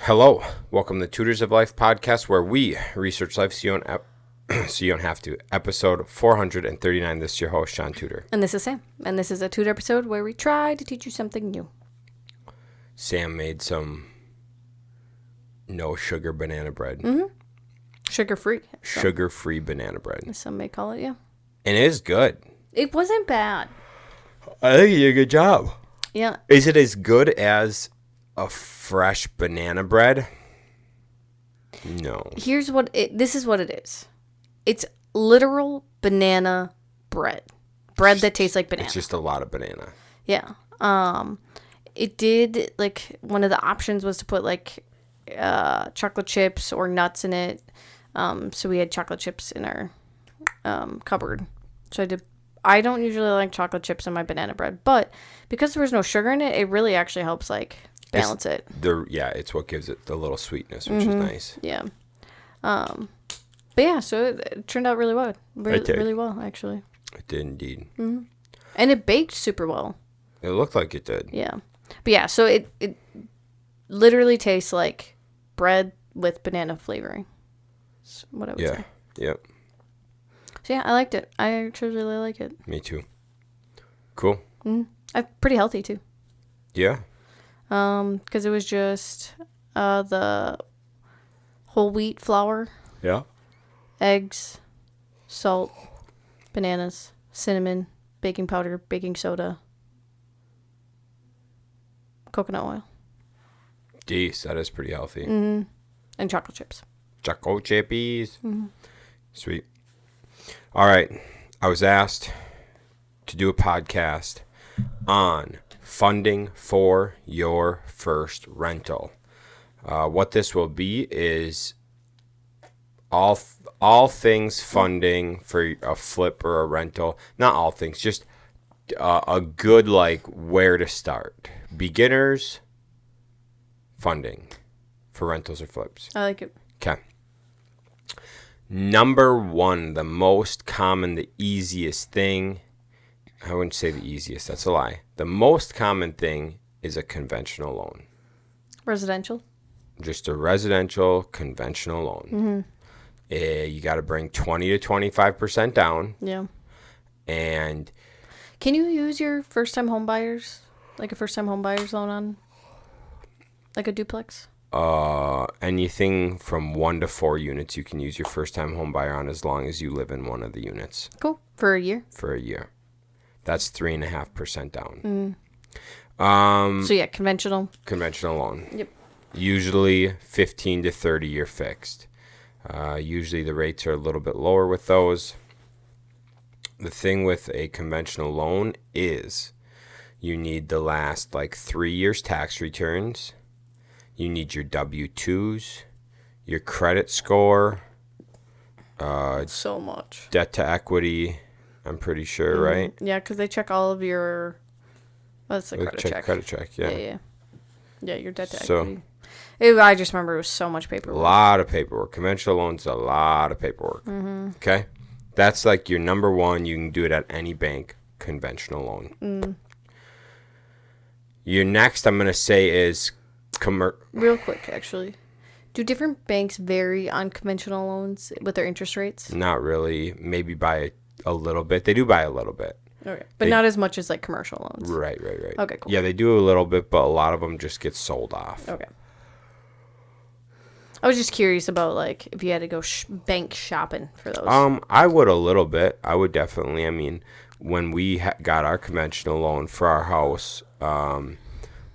Hello, welcome to Tutors of Life podcast, where we research life so you don't have to. Episode 439. This is your host, Sean Tutor. And this is Sam. And this is a Tutor episode where we try to teach you something new. Sam made some no sugar banana bread. Mm-hmm. Sugar-free. Sugar-free banana bread. Some may call it, yeah. And it is good. It wasn't bad. I think you did a good job. Yeah. Is it as good as a fresh banana bread? No. This is what it is. It's literal banana bread. Bread that tastes like banana. It's just a lot of banana. Yeah. It did, one of the options was to put, chocolate chips or nuts in it. So we had chocolate chips in our cupboard. So I don't usually like chocolate chips in my banana bread, but because there was no sugar in it, it really actually helps, balance it. It's what gives it the little sweetness, which is nice. Yeah. But yeah, so it turned out really well. Really well, actually. It did indeed. Mm-hmm. And it baked super well. It looked like it did. Yeah. But yeah, so it literally tastes like bread with banana flavoring. That's what I would say. Yep. So yeah, I liked it. I actually really like it. Me too. Cool. Mm-hmm. Pretty healthy too. Yeah. Because it was just the whole wheat flour. Yeah. Eggs, salt, bananas, cinnamon, baking powder, baking soda, coconut oil. Jeez, that is pretty healthy. Mm-hmm. And chocolate chips. Chocolate chippies. Mm-hmm. Sweet. All right. I was asked to do a podcast on funding for your first rental. What this will be is all things funding for a flip or a rental. Not all things, just a good where to start. Beginners funding for rentals or flips. I like it. Okay. Number one, the most common, the easiest thing. I wouldn't say the easiest. That's a lie. The most common thing is a conventional loan. Residential? Just a residential conventional loan. Mm-hmm. You got to bring 20 to 25% down. Yeah. And can you use your first-time home buyers, a first-time home buyer's loan on, a duplex? Anything from 1 to 4 units, you can use your first-time home buyer on as long as you live in one of the units. Cool. For a year? For a year. That's 3.5% down. So yeah, conventional. Conventional loan. Yep. Usually 15 to 30 year fixed. Usually the rates are a little bit lower with those. The thing with a conventional loan is you need the last 3 years tax returns. You need your W-2s, your credit score. So much. Debt to equity, I'm pretty sure, right? Yeah, because they check all of your... What's the credit check? Credit check, yeah. Yeah, your debt to equity. I just remember it was so much paperwork. A lot of paperwork. Conventional loans, a lot of paperwork. Mm-hmm. Okay? That's your number one. You can do it at any bank. Conventional loan. Your next, I'm going to say, is... Real quick, actually. Do different banks vary on conventional loans with their interest rates? Not really. Maybe by a little bit. They do by a little bit. Okay. But not as much as commercial loans. Right. Okay, cool. Yeah, they do a little bit, but a lot of them just get sold off. Okay. I was just curious about if you had to go bank shopping for those. I would a little bit. I would definitely. I mean, when we got our conventional loan for our house,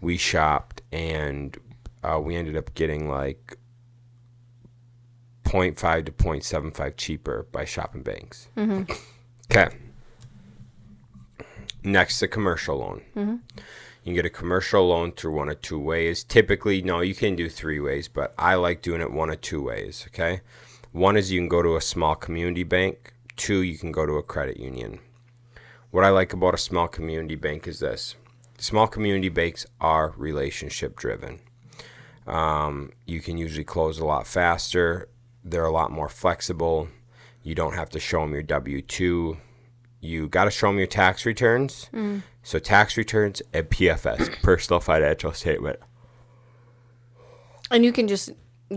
we shopped and we ended up getting 0.5 to 0.75 cheaper by shopping banks. Mm-hmm. Okay. Next, the commercial loan. Mm-hmm. You can get a commercial loan through one of two ways. Typically, no, you can do 3 ways, but I like doing it one of 2 ways, okay? One is you can go to a small community bank. 2, you can go to a credit union. What I like about a small community bank is this. Small community banks are relationship driven. You can usually close a lot faster. They're a lot more flexible. You don't have to show them your W-2. You got to show them your tax returns. So tax returns and PFS, personal financial statement. And you can just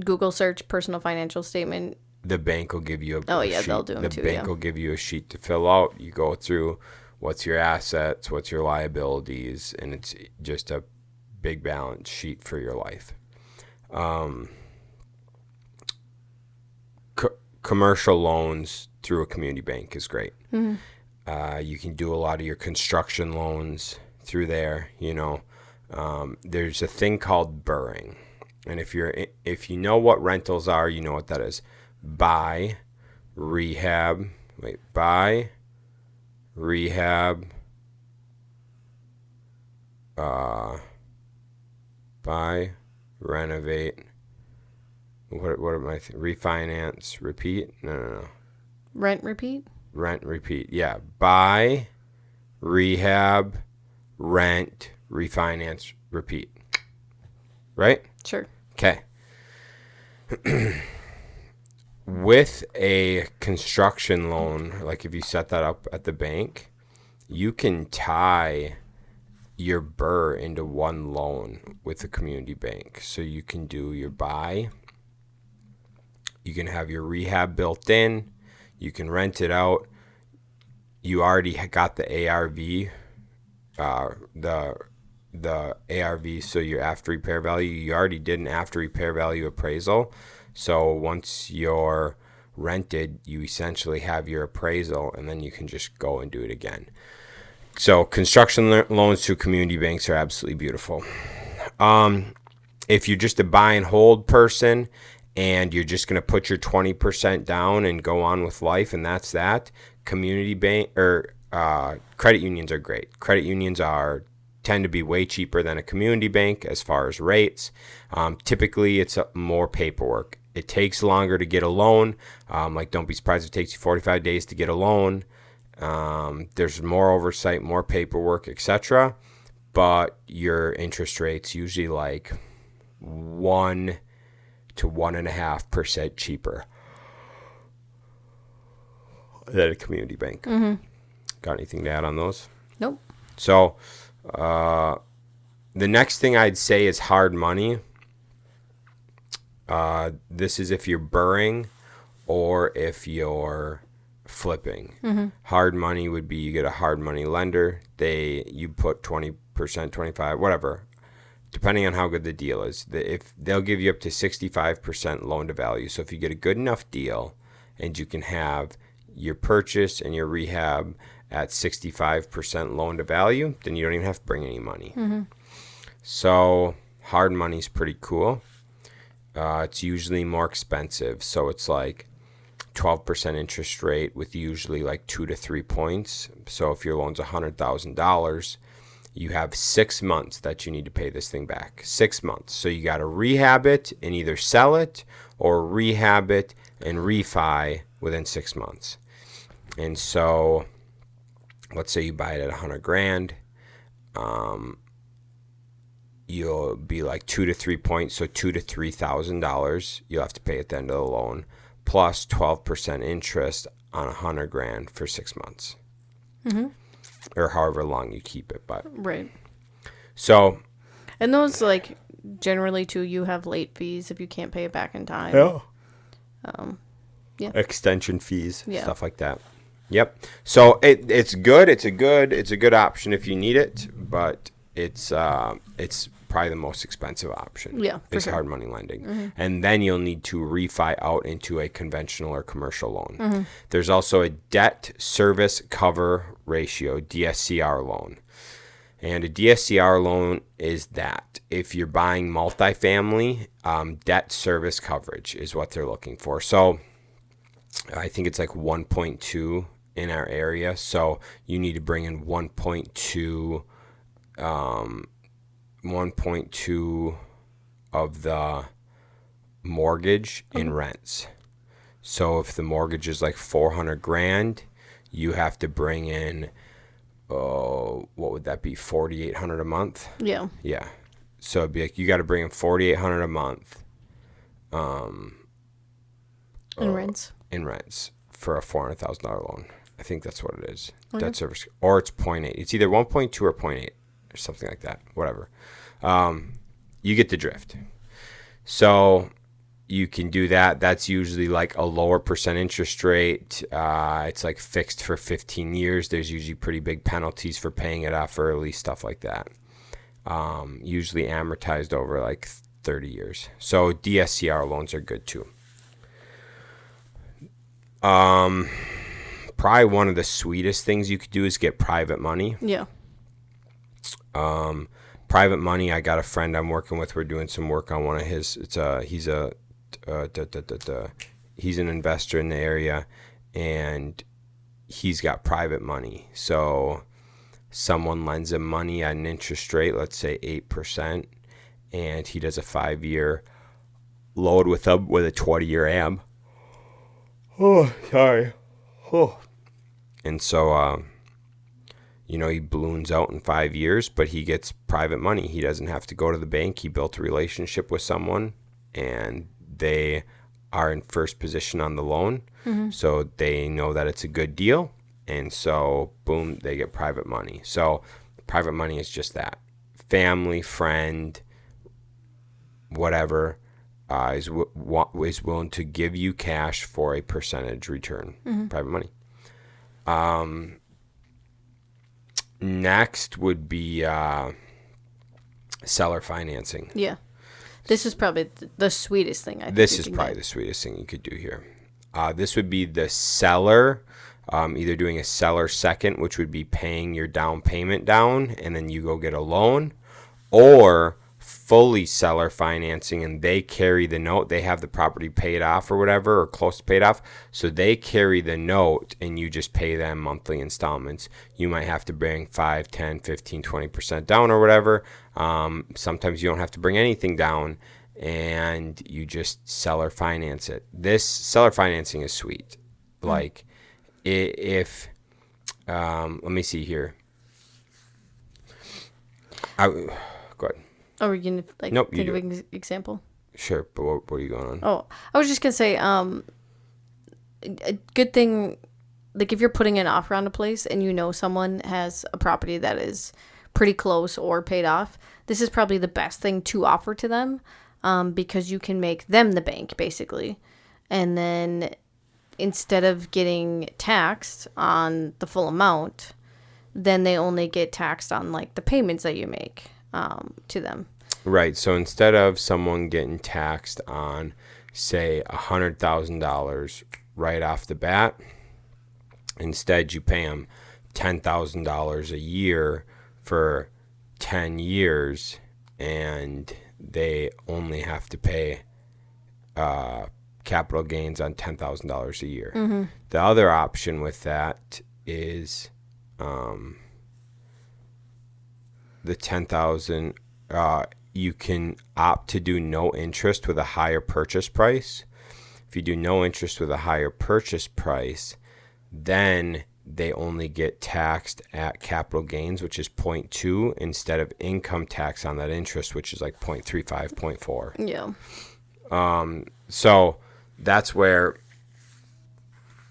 Google search personal financial statement. The bank will give you Oh, a yeah, sheet. they'll do them The too, bank yeah. will give you a sheet to fill out. You go through what's your assets, what's your liabilities, and it's just a big balance sheet for your life. Commercial loans through a community bank is great. You can do a lot of your construction loans through there. There's a thing called burring, and if you know what rentals are, you know what that is. Buy, rehab, buy, renovate. What am I? Refinance, repeat? No. Rent, repeat? Rent, repeat. Yeah. Buy, rehab, rent, refinance, repeat. Right? Sure. Okay. With a construction loan, like if you set that up at the bank, you can tie your BRRRR into one loan with the community bank. So you can do your buy, you can have your rehab built in, you can rent it out. You already got the ARV, the ARV, so your after repair value. You already did an after repair value appraisal. So once you're rented, you essentially have your appraisal, and then you can just go and do it again. So construction loans through community banks are absolutely beautiful. If you're just a buy and hold person and you're just going to put your 20% down and go on with life, and that's that, community bank or credit unions are great. Credit unions tend to be way cheaper than a community bank as far as rates. Typically, it's more paperwork. It takes longer to get a loan. Don't be surprised if it takes you 45 days to get a loan. There's more oversight, more paperwork, etc. But your interest rate's usually like 1 to 1.5% cheaper than a community bank. Mm-hmm. Got anything to add on those? Nope. So, the next thing I'd say is hard money. This is if you're burring or if you're flipping. Mm-hmm. Hard money would be you get a hard money lender. You put 20%, 25%, whatever, depending on how good the deal is. If they'll give you up to 65% loan to value. So if you get a good enough deal and you can have your purchase and your rehab at 65% loan to value, then you don't even have to bring any money. Mm-hmm. So hard money's pretty cool. It's usually more expensive. So it's like 12% interest rate with usually like 2 to 3 points. So if your loan's $100,000, you have 6 months that you need to pay this thing back. 6 months. So you got to rehab it and either sell it or rehab it and refi within 6 months. And so let's say you buy it at $100,000. You'll be like 2 to 3 points. So $2,000 to $3,000 you'll have to pay at the end of the loan, plus 12% interest on $100,000 for 6 months. Mm-hmm. Or however long you keep it. But right. So, and those, like, generally too, you have late fees if you can't pay it back in time. Yeah. Yeah. Extension fees, yeah. Stuff like that. Yep. So it's good. It's a good option if you need it, but it's probably the most expensive option. Yeah, is sure. hard money lending. Mm-hmm. And then you'll need to refi out into a conventional or commercial loan. Mm-hmm. There's also a debt service cover ratio, DSCR loan. And a DSCR loan is that if you're buying multifamily, debt service coverage is what they're looking for. So I think it's like 1.2 in our area. So you need to bring in 1.2 of the mortgage in rents. So if the mortgage is like $400,000, you have to bring in, what would that be? $4,800 a month. Yeah. Yeah. So it'd be like you got to bring in $4,800 a month. In rents. In rents for a $400,000 loan. I think that's what it is. Okay. Debt service, or it's 0.8. It's either 1.2 or 0.8 or something like that. Whatever. You get the drift. So you can do that. That's usually like a lower percent interest rate. It's like fixed for 15 years. There's usually pretty big penalties for paying it off early, stuff like that. Usually amortized over like 30 years. So DSCR loans are good too. Probably one of the sweetest things you could do is get private money. Yeah. Private money. I got a friend I'm working with. We're doing some work on one of his. He's an investor in the area, and he's got private money. So someone lends him money at an interest rate, let's say 8%, and he does a 5-year load with a 20-year AM. Oh, sorry. Oh. And so, he balloons out in 5 years, but he gets private money. He doesn't have to go to the bank. He built a relationship with someone, and they are in first position on the loan. Mm-hmm. So they know that it's a good deal. And so, boom, they get private money. So private money is just that. Family, friend, whatever, is willing to give you cash for a percentage return. Mm-hmm. Private money. Next would be seller financing. Yeah. This is probably the sweetest thing I think. This is probably the sweetest thing you could do here. This would be the seller, either doing a seller second, which would be paying your down payment down, and then you go get a loan, or fully seller financing, and they carry the note. They have the property paid off or whatever, or close to paid off, so they carry the note, and you just pay them monthly installments. You might have to bring 5, 10, 15, 20% down or whatever. Sometimes you don't have to bring anything down, and you just seller finance it. This seller financing is sweet. Like, if let me see here. Go ahead. Oh, are you going to Nope, think of an example? Sure, but what are you going on? Oh, I was just going to say, a good thing, like if you're putting an offer on a place and you know someone has a property that is pretty close or paid off, this is probably the best thing to offer to them, because you can make them the bank, basically. And then instead of getting taxed on the full amount, then they only get taxed on like the payments that you make to them. Right. So instead of someone getting taxed on, say, $100,000 right off the bat, instead you pay them $10,000 a year for 10 years, and they only have to pay capital gains on $10,000 a year. Mm-hmm. The other option with that is the $10,000. You can opt to do no interest with a higher purchase price. If you do no interest with a higher purchase price, then they only get taxed at capital gains, which is 0.2, instead of income tax on that interest, which is like 0.35, 0.4. Yeah. So that's where,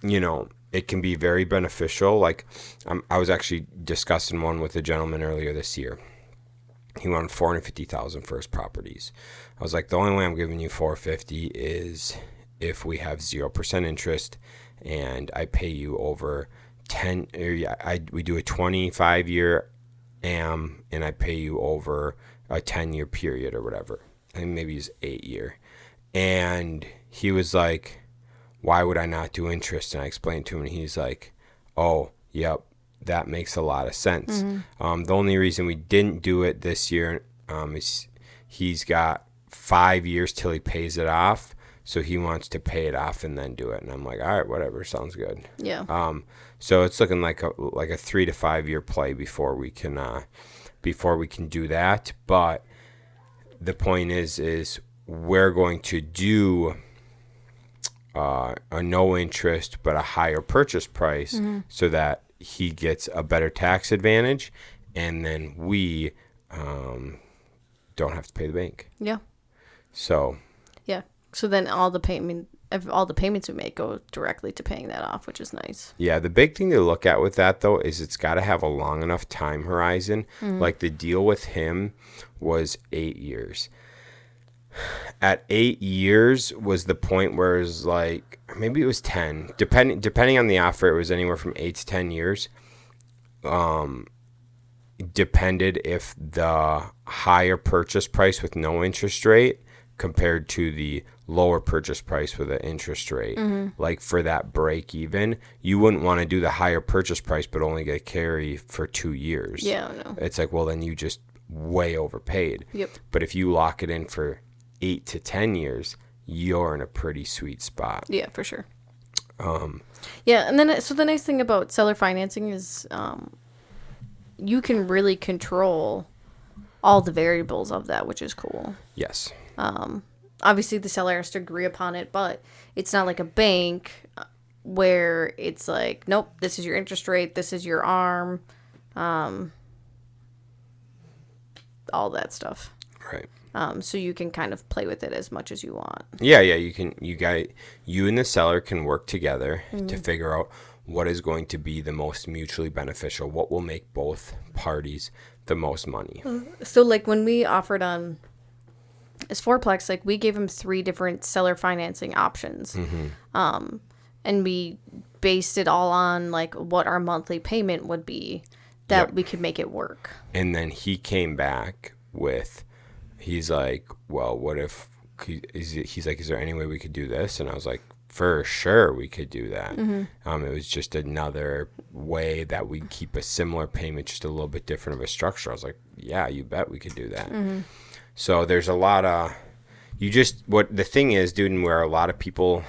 it can be very beneficial. Like, I was actually discussing one with a gentleman earlier this year. He wanted $450,000 for his properties. I was like, the only way I'm giving you $450,000 is if we have 0% interest, and I pay you over 10. We do a 25-year AM, and I pay you over a 10-year period or whatever. I think maybe it's 8-year. And he was like, why would I not do interest? And I explained to him, and he's like, oh, yep. That makes a lot of sense. Mm-hmm. The only reason we didn't do it this year is he's got 5 years till he pays it off, so he wants to pay it off and then do it. And I'm like, all right, whatever, sounds good. Yeah. So it's looking like a 3 to 5 year play before we can do that. But the point is we're going to do a no interest but a higher purchase price, mm-hmm. so that he gets a better tax advantage, and then we don't have to pay the bank. Yeah. So. Yeah. So then all the payments we make go directly to paying that off, which is nice. Yeah. The big thing to look at with that, though, is it's got to have a long enough time horizon. Mm-hmm. Like the deal with him was 8 years. At 8 years was the point where it was like, maybe it was 10. Depending on the offer, it was anywhere from 8 to 10 years. Depended if the higher purchase price with no interest rate compared to the lower purchase price with an interest rate. Like for that break even, you wouldn't want to do the higher purchase price but only get carry for 2 years. Yeah, I know. It's like, well, then you just way overpaid. Yep. But if you lock it in for 8 to 10 years, you're in a pretty sweet spot. Yeah, for sure. Yeah, and then so the nice thing about seller financing is you can really control all the variables of that, which is cool. Yes. Obviously, the seller has to agree upon it, but it's not like a bank where it's like, nope, this is your interest rate, this is your arm, all that stuff. Right. So you can kind of play with it as much as you want. Yeah, you and the seller can work together to figure out what is going to be the most mutually beneficial, what will make both parties the most money. So like when we offered on as fourplex, like we gave him 3 different seller financing options. And we based it all on like what our monthly payment would be that we could make it work. And then he came back with, he's like, well, what if, he's like, is there any way we could do this? And I was like, for sure we could do that. It was just another way that we keep a similar payment, just a little bit different of a structure. I was like, yeah, you bet we could do that. So there's a lot of, what the thing is, dude, and where a lot of people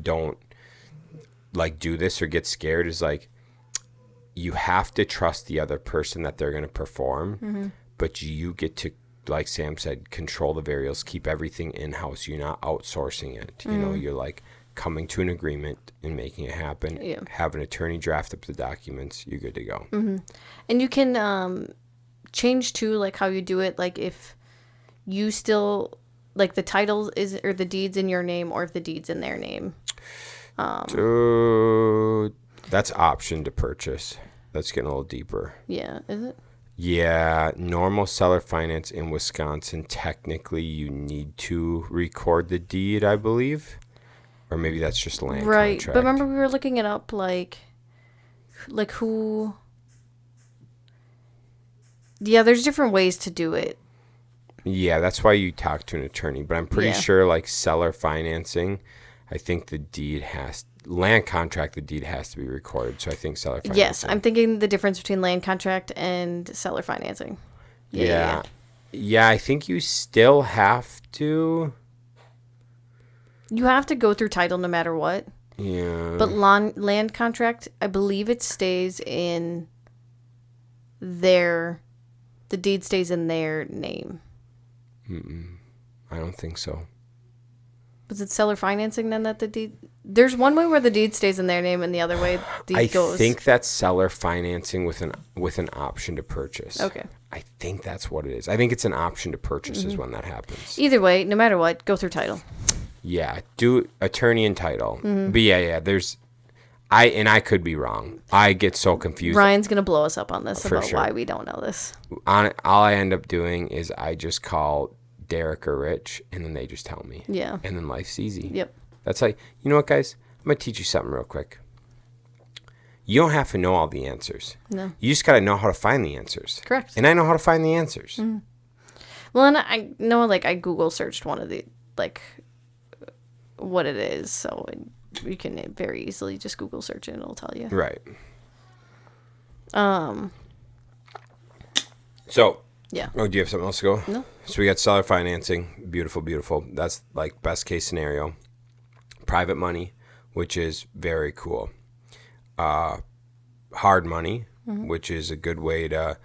don't like do this or get scared is like, you have to trust the other person that they're going to perform, but you get to, like Sam said, control the variables, keep everything in-house. You're not outsourcing it. You know, you're like coming to an agreement and making it happen. Yeah. Have an attorney draft up the documents. You're good to go. And you can change too, like how you do it. Like if you still, like the title is, or the deed's in your name, or if the deed's in their name. Dude, that's option to purchase. That's getting a little deeper. Yeah, is it? Yeah, normal seller finance in Wisconsin, technically you need to record the deed, I believe. Or maybe that's just land Right, contract. but remember we were looking it up, like who... Yeah, there's different ways to do it. Yeah, that's why you talk to an attorney. But I'm pretty sure, like, seller financing, I think the deed land contract, the deed has to be recorded. So I think seller financing. Yes, I'm thinking the difference between land contract and seller financing. Yeah, I think you still have to. You have to go through title no matter what. Yeah. But land contract, I believe it stays in the deed stays in their name. I don't think so. Was it seller financing then that the deed... There's one way where the deed stays in their name and the other way deed goes... I think that's seller financing with an option to purchase. Okay. I think that's what it is. I think it's an option to purchase is when that happens. Either way, no matter what, go through title. Yeah, do attorney and title. But yeah, there's... I could be wrong. I get so confused. Ryan's going to blow us up on this For about sure. why we don't know this. All I end up doing is I just call Derek or Rich, and then they just tell me. Yeah. And then life's easy. Yep. That's like, you know what, guys? I'm going to teach you something real quick. You don't have to know all the answers. No. You just got to know how to find the answers. Correct. And I know how to find the answers. Well, and I know, like, I Google searched one of the, like, what it is, so you can very easily just Google search it and it'll tell you. Right. So, yeah. Oh, do you have something else to go? No. So we got seller financing. Beautiful, beautiful. That's like best case scenario. Private money, which is very cool. Hard money, which is a good way to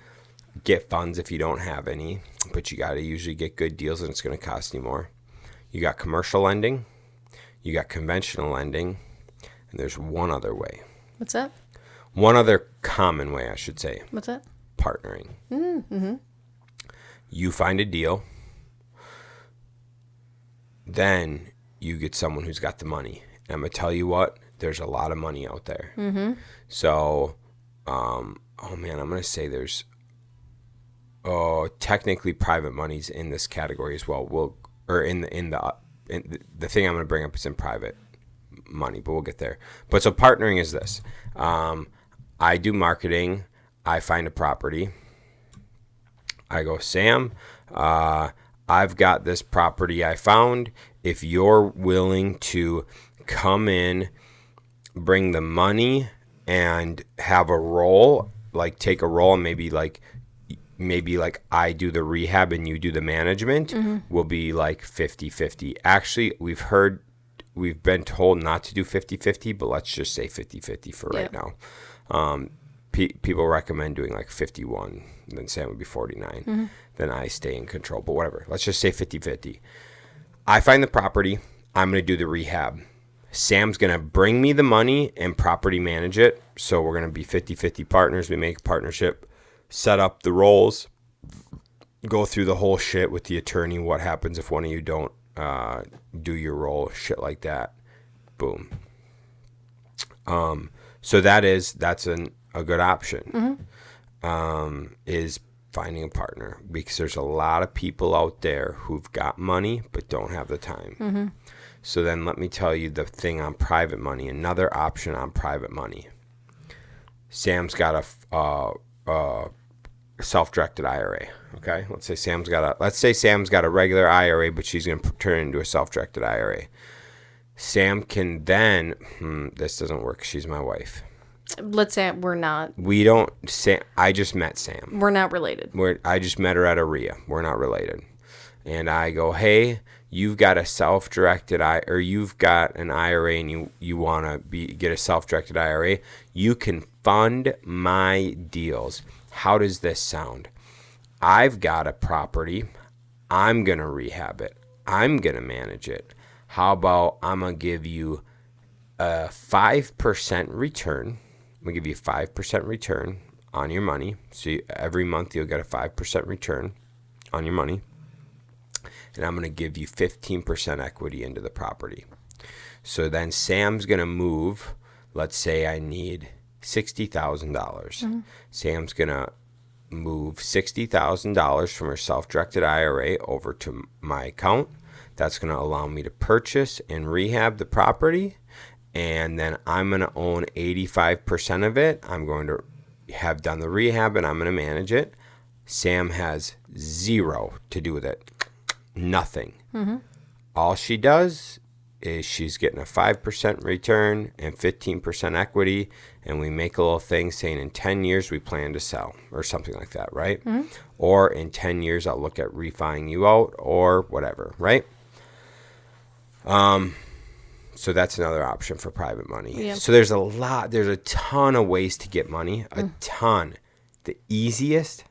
get funds if you don't have any, but you got to usually get good deals and it's going to cost you more. You got commercial lending. You got conventional lending. And there's one other way. What's that? One other common way, I should say. What's that? Partnering. You find a deal, then you get someone who's got the money. And I'm going to tell you what, there's a lot of money out there. So, oh man, I'm going to say there's, technically private money's in this category as well. or the thing I'm going to bring up is in private money, but we'll get there. But so partnering is this. I do marketing. I find a property. I go, Sam, I've got this property I found. If you're willing to come in, bring the money, and have a role, like take a role, and maybe like I do the rehab and you do the management, will be like 50-50. Actually, we've been told not to do 50-50, but let's just say 50-50 for right now. People recommend doing like 51, then Sam would be 49. Then I stay in control, but whatever. Let's just say 50-50. I find the property. I'm going to do the rehab. Sam's going to bring me the money and property manage it. So we're going to be 50-50 partners. We make a partnership, set up the roles, go through the whole shit with the attorney. What happens if one of you don't do your role, shit like that. Boom. So that's a good option. Is finding a partner, because there's a lot of people out there who've got money but don't have the time. So then let me tell you the thing on private money, another option on private money. Sam's got a self-directed IRA. Okay, let's say Sam's got a regular IRA, but she's going to turn it into a self-directed IRA. Sam can then, this doesn't work. She's my wife. Let's say we're not. I just met Sam. We're not related. I just met her at a RIA. We're not related. And I go, hey, you've got a self-directed or you've got an IRA and you want to get a self-directed IRA. You can fund my deals. How does this sound? I've got a property. I'm going to rehab it. I'm going to manage it. How about I'm going to give you a 5% return. I'm going to give you a 5% return on your money. So every month you'll get a 5% return on your money. And I'm going to give you 15% equity into the property. So then Sam's going to move. Let's say I need $60,000. Sam's going to move $60,000 from her self-directed IRA over to my account. That's going to allow me to purchase and rehab the property. And then I'm going to own 85% of it. I'm going to have done the rehab and I'm going to manage it. Sam has zero to do with it. Nothing. All she does is she's getting a 5% return and 15% equity. And we make a little thing saying in 10 years we plan to sell or something like that, right? Or in 10 years I'll look at refining you out or whatever, right? So that's another option for private money. Yeah. So there's a ton of ways to get money, a ton. The easiest,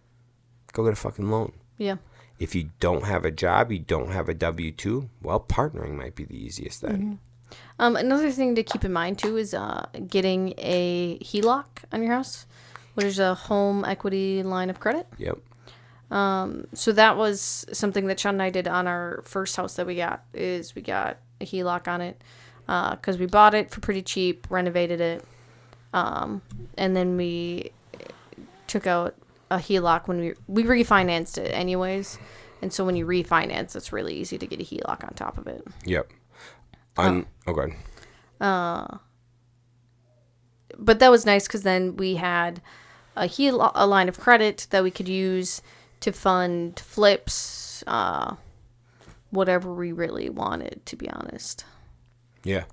go get a fucking loan. Yeah. If you don't have a job, you don't have a W-2, well, partnering might be the easiest then. Another thing to keep in mind too is getting a HELOC on your house, which is a home equity line of credit. Yep. So that was something that Shaun and I did on our first house that we got a HELOC on it. Because we bought it for pretty cheap, renovated it, and then we took out a HELOC when we refinanced it anyways. And so when you refinance, it's really easy to get a HELOC on top of it. Yep. Go ahead. But that was nice because then we had a line of credit that we could use to fund flips, whatever we really wanted, to be honest. Yeah.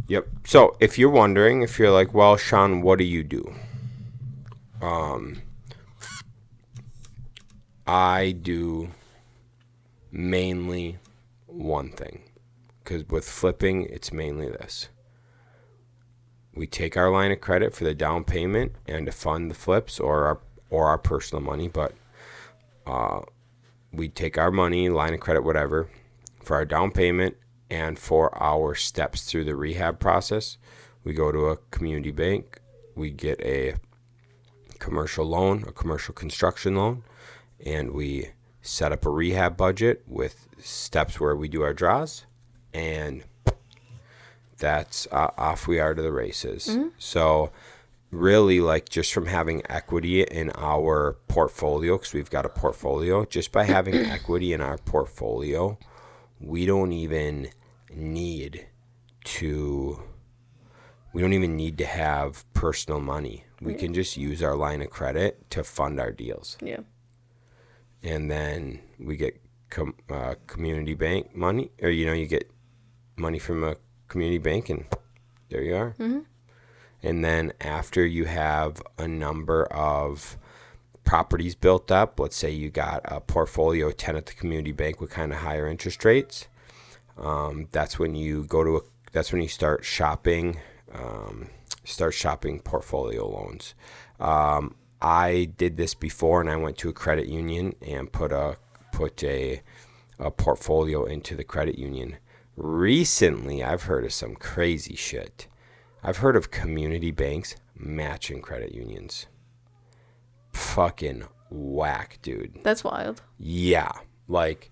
Yep. So if you're wondering, if you're like, well, Shaun, what do you do? I do mainly one thing, because with flipping, it's mainly this. We take our line of credit for the down payment and to fund the flips or our personal money, but we take our money, line of credit, whatever, for our down payment and for our steps through the rehab process. We go to a community bank, we get a commercial loan, a commercial construction loan, and we set up a rehab budget with steps where we do our draws, and that's off we are to the races. So really, like, just from having equity in our portfolio, because we've got a portfolio, just by having equity in our portfolio, we don't even need to have personal money. We can just use our line of credit to fund our deals. Yeah. And then we get community bank money, or, you get money from a community bank, and there you are. Mm-hmm. And then after you have a number of properties built up, let's say you got a portfolio of 10 at the community bank with kind of higher interest rates, that's when you start shopping portfolio loans. I did this before, and I went to a credit union and put a portfolio into the credit union. Recently, I've heard of some crazy shit. I've heard of community banks matching credit unions. Fucking whack, dude. That's wild. Yeah. Like,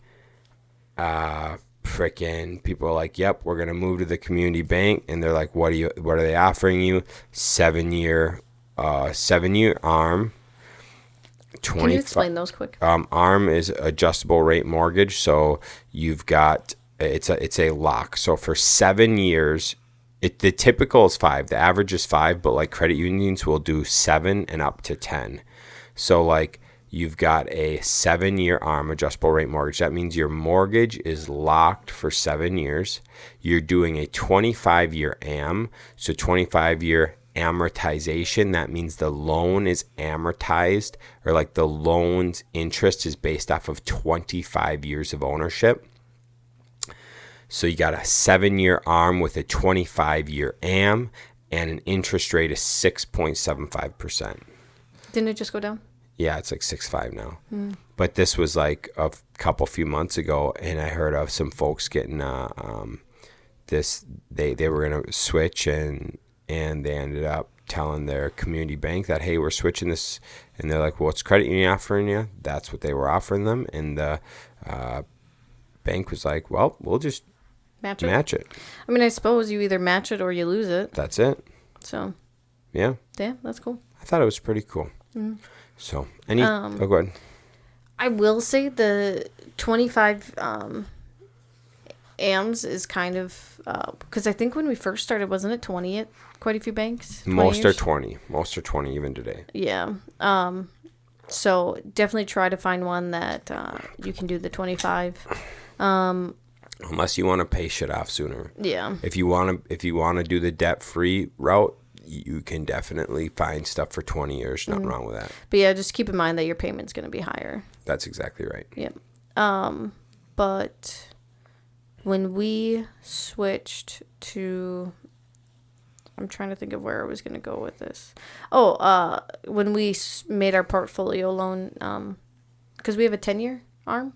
freaking people are like, yep, we're going to move to the community bank. And they're like, what are they offering you? 7-year ARM. Can you explain those quick? ARM is adjustable rate mortgage. So you've got, it's a lock. So for 7 years, the typical is 5. The average is 5, but like credit unions will do 7 and up to 10. So like you've got a 7-year ARM, adjustable rate mortgage. That means your mortgage is locked for 7 years. You're doing a 25-year AM, so 25-year amortization. That means the loan is amortized, or like the loan's interest is based off of 25 years of ownership. So you got a 7-year ARM with a 25-year AM, and an interest rate is 6.75%. Didn't it just go down? Yeah, it's like 6.5 now. But this was like a few months ago, and I heard of some folks getting this. They were gonna switch, and they ended up telling their community bank that, hey, we're switching this, and they're like, well, what's credit union offering you? That's what they were offering them, and the bank was like, well, we'll just match it. I mean, I suppose you either match it or you lose it. That's it. So. Yeah. Yeah, that's cool. I thought it was pretty cool. So, go ahead. I will say the 25 AMs is kind of, because I think when we first started, wasn't it 20 at quite a few banks? Most are 20. Most are 20 even today. Yeah. So definitely try to find one that you can do the 25. Unless you want to pay shit off sooner. Yeah. If you want to do the debt-free route, you can definitely find stuff for 20 years. Nothing wrong with that. But yeah, just keep in mind that your payment's going to be higher. That's exactly right. Yep. But when we switched to, I'm trying to think of where I was going to go with this. When we made our portfolio loan, because we have a 10-year ARM.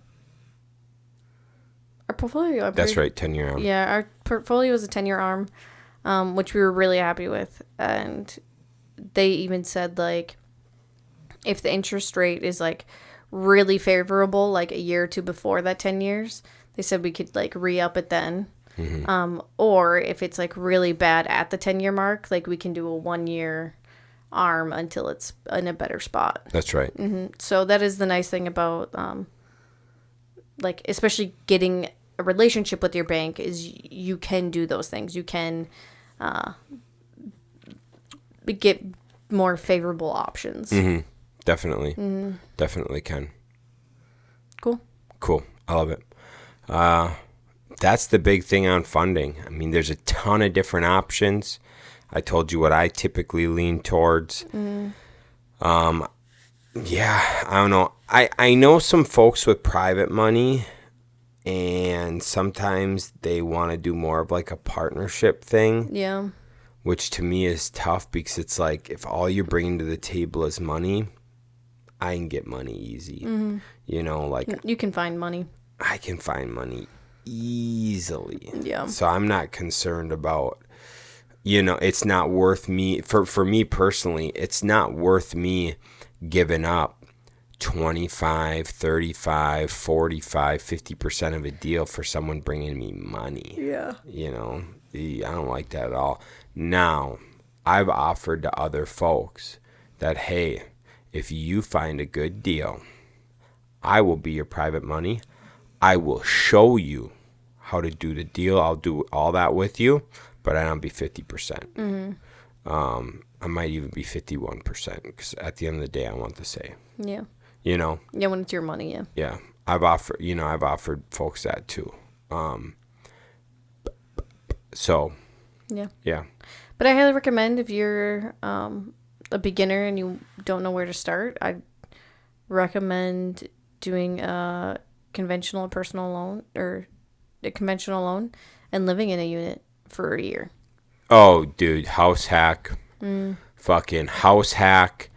Our portfolio. That's right, 10-year ARM. Yeah, our portfolio is a 10-year ARM. Which we were really happy with. And they even said, like, if the interest rate is, like, really favorable, like a year or two before that 10 years, they said we could, like, re-up it then. Mm-hmm. Or if it's, like, really bad at the 10-year mark, like, we can do a 1-year ARM until it's in a better spot. That's right. Mm-hmm. So that is the nice thing about, like, especially getting a relationship with your bank is you can do those things. You can get more favorable options. Mm-hmm. Definitely. Mm-hmm. Definitely can. Cool. I love it. That's the big thing on funding. I mean, there's a ton of different options. I told you what I typically lean towards. Yeah, I don't know. I know some folks with private money, and sometimes they want to do more of like a partnership thing. Yeah. Which to me is tough because it's like if all you're bringing to the table is money, I can get money easy. Mm-hmm. You know, like you can find money. I can find money easily. Yeah. So I'm not concerned about, it's not worth me, for me personally, it's not worth me giving up 25, 35, 45, 50% of a deal for someone bringing me money. Yeah. I don't like that at all. Now, I've offered to other folks that, hey, if you find a good deal, I will be your private money. I will show you how to do the deal. I'll do all that with you, but I don't be 50%. I might even be 51% because at the end of the day, I want the say. Yeah. You know? Yeah, when it's your money, yeah. Yeah. I've offered folks that too. So, yeah. But I highly recommend if you're a beginner and you don't know where to start, I'd recommend doing a conventional personal loan or a conventional loan and living in a unit for a year. Oh, dude, house hack. Fucking house hack.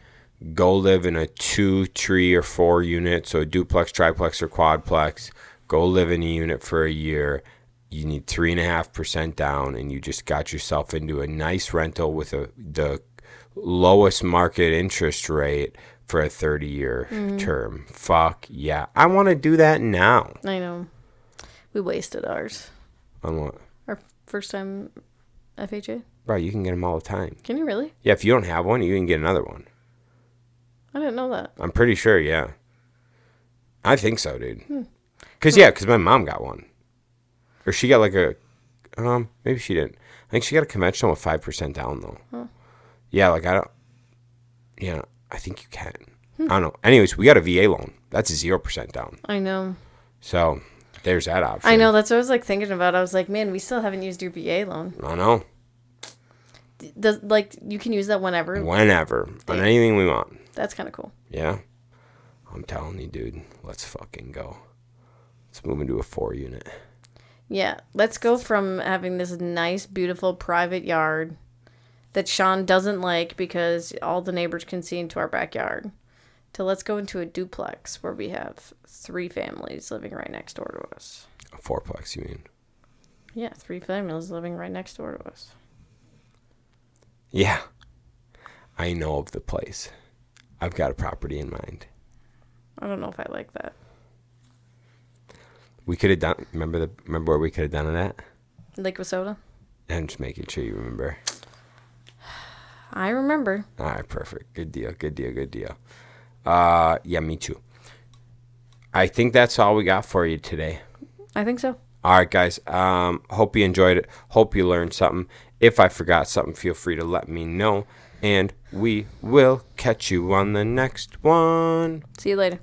Go live in a 2, 3, or 4 unit, so a duplex, triplex, or quadplex. Go live in a unit for a year. You need 3.5% down, and you just got yourself into a nice rental with the lowest market interest rate for a 30-year term. Fuck yeah. I want to do that now. I know. We wasted ours. On what? Our first time FHA. Bro, you can get them all the time. Can you really? Yeah, if you don't have one, you can get another one. I didn't know that. I'm pretty sure, yeah. I think so, dude. Because my mom got one. Or she got like a, maybe she didn't. I think she got a conventional with 5% down, though. Huh. Yeah, like I think you can. I don't know. Anyways, we got a VA loan. That's 0% down. I know. So, there's that option. I know. That's what I was like thinking about. I was like, man, we still haven't used your VA loan. I know. You can use that whenever. Whenever. On anything we want. That's kind of cool. Yeah. I'm telling you, dude. Let's fucking go. Let's move into a 4 unit. Yeah. Let's go from having this nice, beautiful private yard that Shaun doesn't like because all the neighbors can see into our backyard to let's go into a duplex where we have 3 families living right next door to us. A 4-plex, you mean? Yeah, 3 families living right next door to us. Yeah. I know of the place. I've got a property in mind. I don't know if I like that. We could have done. Remember where we could have done it at? Lake Wissota? I'm just making sure you remember. I remember. All right, perfect. Good deal. Yeah, me too. I think that's all we got for you today. I think so. All right, guys. Hope you enjoyed it. Hope you learned something. If I forgot something, feel free to let me know. And we will catch you on the next one. See you later.